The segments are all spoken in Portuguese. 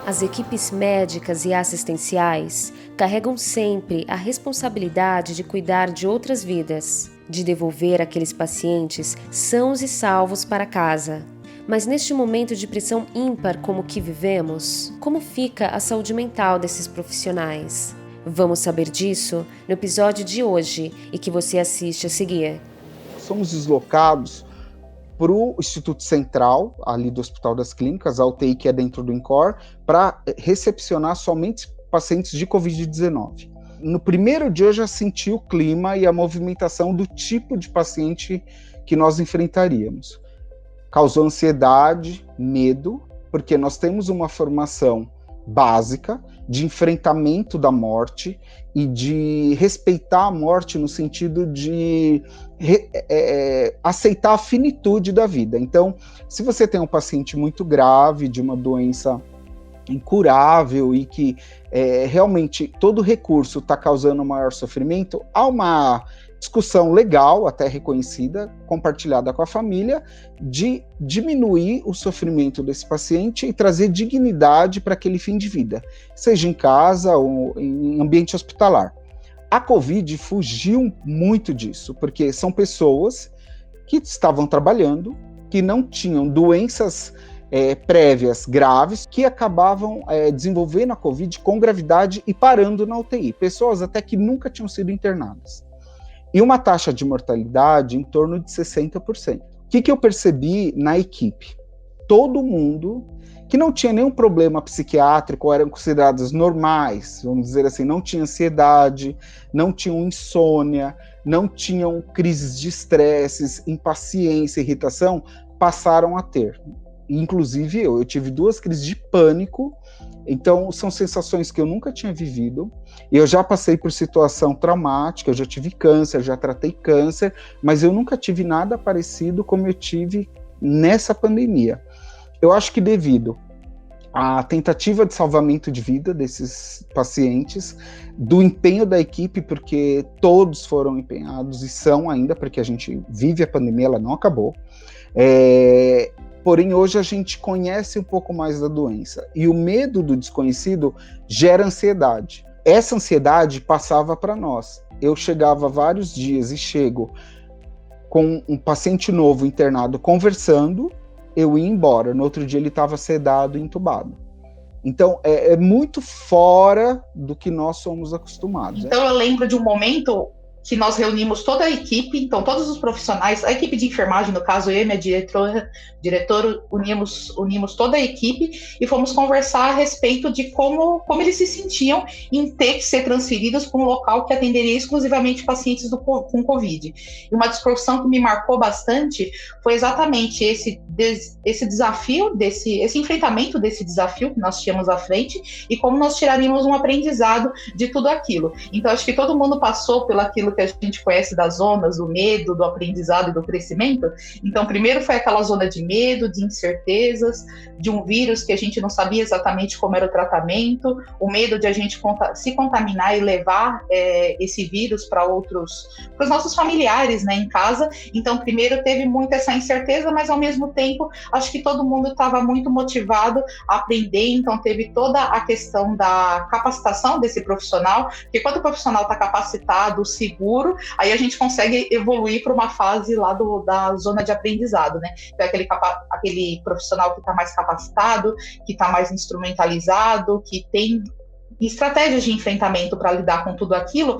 As equipes médicas e assistenciais carregam sempre a responsabilidade de cuidar de outras vidas, de devolver aqueles pacientes sãos e salvos para casa. Mas neste momento de pressão ímpar como o que vivemos, como fica a saúde mental desses profissionais? Vamos saber disso no episódio de hoje e que você assiste a seguir. Somos deslocados para o Instituto Central, ali do Hospital das Clínicas, a UTI que é dentro do INCOR, para recepcionar somente pacientes de Covid-19. No primeiro dia eu já senti o clima e a movimentação do tipo de paciente que nós enfrentaríamos. Causou ansiedade, medo, porque nós temos uma formação básica de enfrentamento da morte e de respeitar a morte no sentido de aceitar a finitude da vida. Então, se você tem um paciente muito grave, de uma doença incurável e que realmente todo recurso está causando maior sofrimento, há uma discussão legal, até reconhecida, compartilhada com a família, de diminuir o sofrimento desse paciente e trazer dignidade para aquele fim de vida, seja em casa ou em ambiente hospitalar. A Covid fugiu muito disso, porque são pessoas que estavam trabalhando, que não tinham doenças prévias graves, que acabavam desenvolvendo a Covid com gravidade e parando na UTI. Pessoas até que nunca tinham sido internadas. E uma taxa de mortalidade em torno de 60%. O que eu percebi na equipe? Todo mundo que não tinha nenhum problema psiquiátrico, ou eram considerados normais, vamos dizer assim, não tinha ansiedade, não tinham insônia, não tinham crises de estresse, impaciência, irritação, passaram a ter. Inclusive eu tive 2 crises de pânico. Então, são sensações que eu nunca tinha vivido. Eu já passei por situação traumática, eu já tive câncer, já tratei câncer, mas eu nunca tive nada parecido como eu tive nessa pandemia. Eu acho que devido à tentativa de salvamento de vida desses pacientes, do empenho da equipe, porque todos foram empenhados e são ainda, porque a gente vive a pandemia, ela não acabou. Porém, hoje a gente conhece um pouco mais da doença. E o medo do desconhecido gera ansiedade. Essa ansiedade passava para nós. Eu chegava vários dias e chego com um paciente novo internado conversando, eu ia embora. No outro dia ele estava sedado e entubado. Então, é muito fora do que nós somos acostumados. Então, eu lembro de um momento que nós reunimos toda a equipe, então todos os profissionais, a equipe de enfermagem, no caso eu e minha diretora, unimos toda a equipe e fomos conversar a respeito de como eles se sentiam em ter que ser transferidos para um local que atenderia exclusivamente pacientes com Covid. E uma discussão que me marcou bastante foi exatamente esse desafio, esse enfrentamento desse desafio que nós tínhamos à frente e como nós tiraríamos um aprendizado de tudo aquilo. Então, acho que todo mundo passou pelo aquilo que a gente conhece das zonas, do medo, do aprendizado e do crescimento. Então, primeiro foi aquela zona de medo, de incertezas, de um vírus que a gente não sabia exatamente como era o tratamento, o medo de a gente se contaminar e levar esse vírus para os nossos familiares, né, em casa. Então, primeiro teve muito essa incerteza, mas ao mesmo tempo, acho que todo mundo estava muito motivado a aprender, então teve toda a questão da capacitação desse profissional, porque quando o profissional está capacitado, seguro, aí a gente consegue evoluir para uma fase lá da zona de aprendizado, né? Então, aquele profissional que está mais capacitado, que está mais instrumentalizado, que tem estratégias de enfrentamento para lidar com tudo aquilo,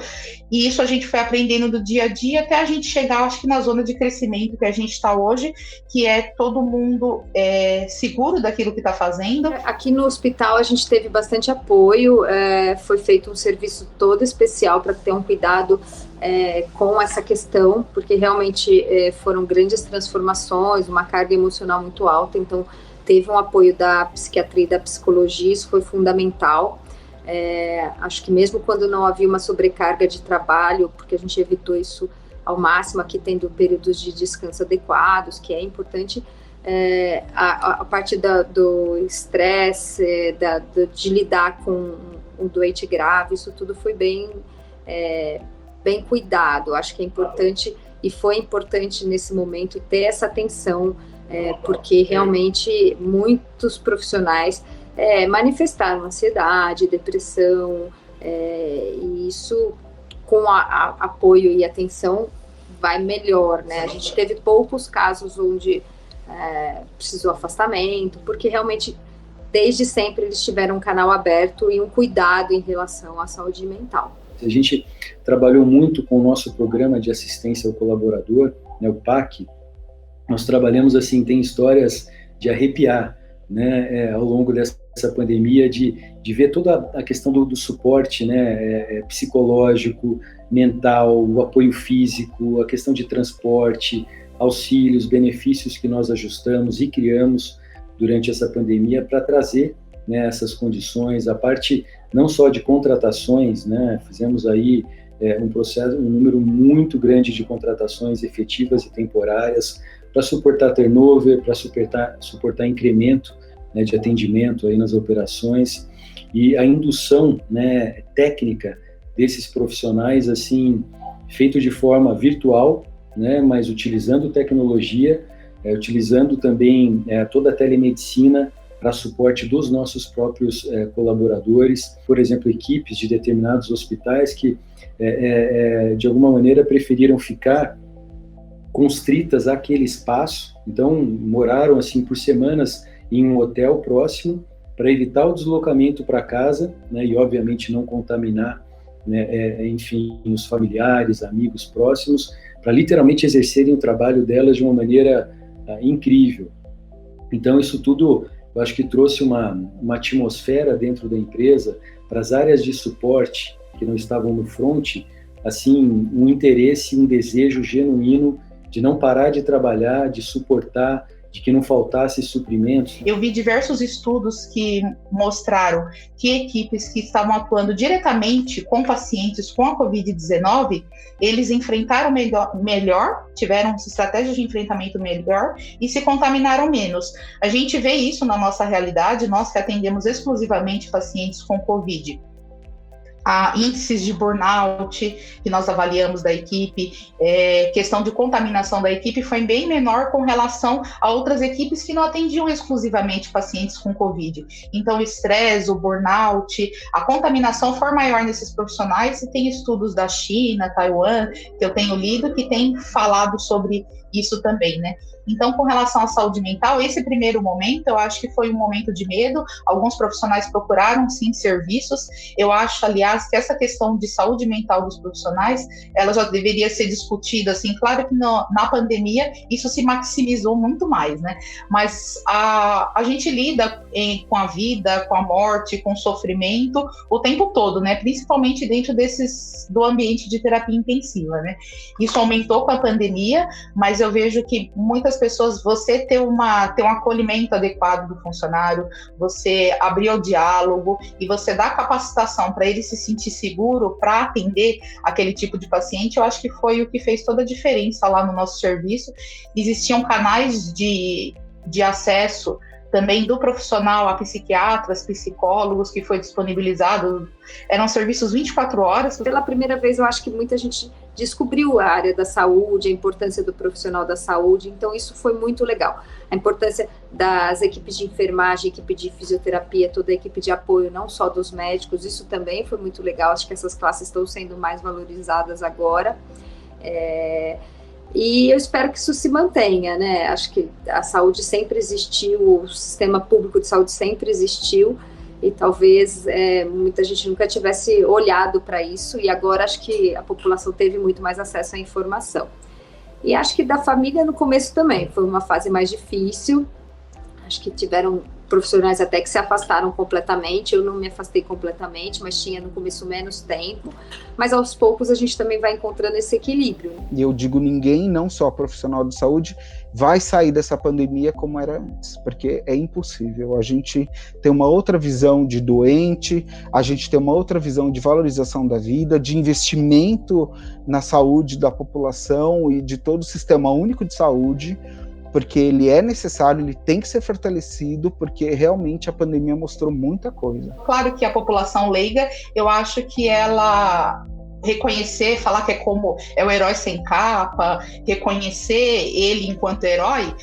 e isso a gente foi aprendendo do dia a dia até a gente chegar, acho que na zona de crescimento que a gente está hoje, que é todo mundo seguro daquilo que está fazendo. Aqui no hospital a gente teve bastante apoio, foi feito um serviço todo especial para ter um cuidado com essa questão, porque realmente foram grandes transformações, uma carga emocional muito alta, então teve um apoio da psiquiatria e da psicologia, isso foi fundamental. Acho que mesmo quando não havia uma sobrecarga de trabalho, porque a gente evitou isso ao máximo, aqui tendo períodos de descanso adequados, que é importante, a parte do estresse, de lidar com um doente grave, isso tudo foi bem cuidado. Acho que é importante, e foi importante nesse momento ter essa atenção, porque realmente muitos profissionais manifestaram ansiedade, depressão, e isso, com apoio e atenção, vai melhor, né? A gente teve poucos casos onde precisou afastamento, porque realmente, desde sempre, eles tiveram um canal aberto e um cuidado em relação à saúde mental. A gente trabalhou muito com o nosso programa de assistência ao colaborador, né, o PAC. Nós trabalhamos assim, tem histórias de arrepiar, né, ao longo dessa pandemia, de ver toda a questão do suporte, né, psicológico, mental, o apoio físico, a questão de transporte, auxílios, benefícios que nós ajustamos e criamos durante essa pandemia para trazer, né, essas condições, a parte não só de contratações, né, fizemos aí um número muito grande de contratações efetivas e temporárias para suportar turnover, para suportar incremento, né, de atendimento aí nas operações, e a indução, né, técnica desses profissionais, assim, feito de forma virtual, né, mas utilizando tecnologia, utilizando também toda a telemedicina para suporte dos nossos próprios colaboradores, por exemplo, equipes de determinados hospitais que, de alguma maneira, preferiram ficar constritas àquele espaço, então moraram assim por semanas em um hotel próximo para evitar o deslocamento para casa, né, e obviamente não contaminar, né, enfim, os familiares, amigos próximos, para literalmente exercerem o trabalho delas de uma maneira incrível. Então isso tudo, eu acho que trouxe uma atmosfera dentro da empresa para as áreas de suporte que não estavam no front, assim, um interesse, um desejo genuíno de não parar de trabalhar, de suportar, de que não faltasse suprimentos. Eu vi diversos estudos que mostraram que equipes que estavam atuando diretamente com pacientes com a Covid-19, eles enfrentaram melhor, tiveram estratégias de enfrentamento melhor e se contaminaram menos. A gente vê isso na nossa realidade, nós que atendemos exclusivamente pacientes com Covid. Índices de burnout que nós avaliamos da equipe, questão de contaminação da equipe foi bem menor com relação a outras equipes que não atendiam exclusivamente pacientes com Covid. Então, o estresse, o burnout, a contaminação foi maior nesses profissionais, e tem estudos da China, Taiwan, que eu tenho lido, que tem falado sobre isso também, né? Então, com relação à saúde mental, esse primeiro momento, eu acho que foi um momento de medo. Alguns profissionais procuraram, sim, serviços. Eu acho, aliás, que essa questão de saúde mental dos profissionais, ela já deveria ser discutida, assim. Claro que na pandemia isso se maximizou muito mais, né? Mas a gente lida com a vida, com a morte, com o sofrimento o tempo todo, né? Principalmente dentro do ambiente de terapia intensiva, né? Isso aumentou com a pandemia, mas eu vejo que muitas pessoas, você ter um acolhimento adequado do funcionário, você abrir o diálogo e você dar capacitação para ele se sentir seguro para atender aquele tipo de paciente, eu acho que foi o que fez toda a diferença lá no nosso serviço. Existiam canais de acesso também do profissional a psiquiatras, psicólogos, que foi disponibilizado, eram serviços 24 horas. Pela primeira vez, eu acho que muita gente descobriu a área da saúde, a importância do profissional da saúde, então isso foi muito legal. A importância das equipes de enfermagem, equipe de fisioterapia, toda a equipe de apoio, não só dos médicos, isso também foi muito legal, acho que essas classes estão sendo mais valorizadas agora. E eu espero que isso se mantenha, né? Acho que a saúde sempre existiu, o sistema público de saúde sempre existiu, e talvez muita gente nunca tivesse olhado para isso, e agora acho que a população teve muito mais acesso à informação. E acho que da família no começo também, foi uma fase mais difícil, acho que tiveram profissionais até que se afastaram completamente, eu não me afastei completamente, mas tinha no começo menos tempo, mas aos poucos a gente também vai encontrando esse equilíbrio. E eu digo, ninguém, não só profissional de saúde, vai sair dessa pandemia como era antes, porque é impossível. A gente tem uma outra visão de doente, a gente tem uma outra visão de valorização da vida, de investimento na saúde da população e de todo o sistema único de saúde, porque ele é necessário, ele tem que ser fortalecido, porque realmente a pandemia mostrou muita coisa. Claro que a população leiga, eu acho que ela reconhecer, falar que é o herói sem capa, reconhecer ele enquanto herói,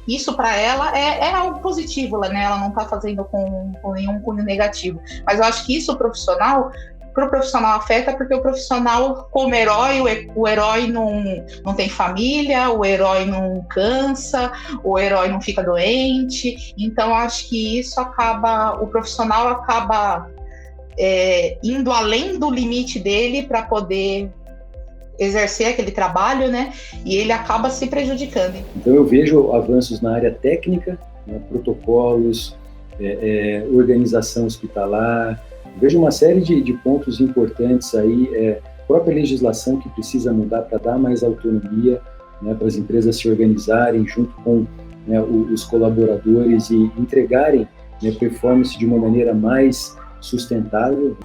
isso para ela é algo positivo, né? Ela não está fazendo com nenhum cunho negativo. Mas eu acho que isso para o profissional afeta, porque o profissional, como herói, o herói não tem família, o herói não cansa, o herói não fica doente. Então, acho que o profissional acaba indo além do limite dele para poder exercer aquele trabalho, né? E ele acaba se prejudicando. Então, eu vejo avanços na área técnica, né, protocolos, organização hospitalar. Vejo uma série de pontos importantes aí, própria legislação que precisa mudar para dar mais autonomia, né, para as empresas se organizarem junto com, né, os colaboradores e entregarem, né, performance de uma maneira mais sustentável.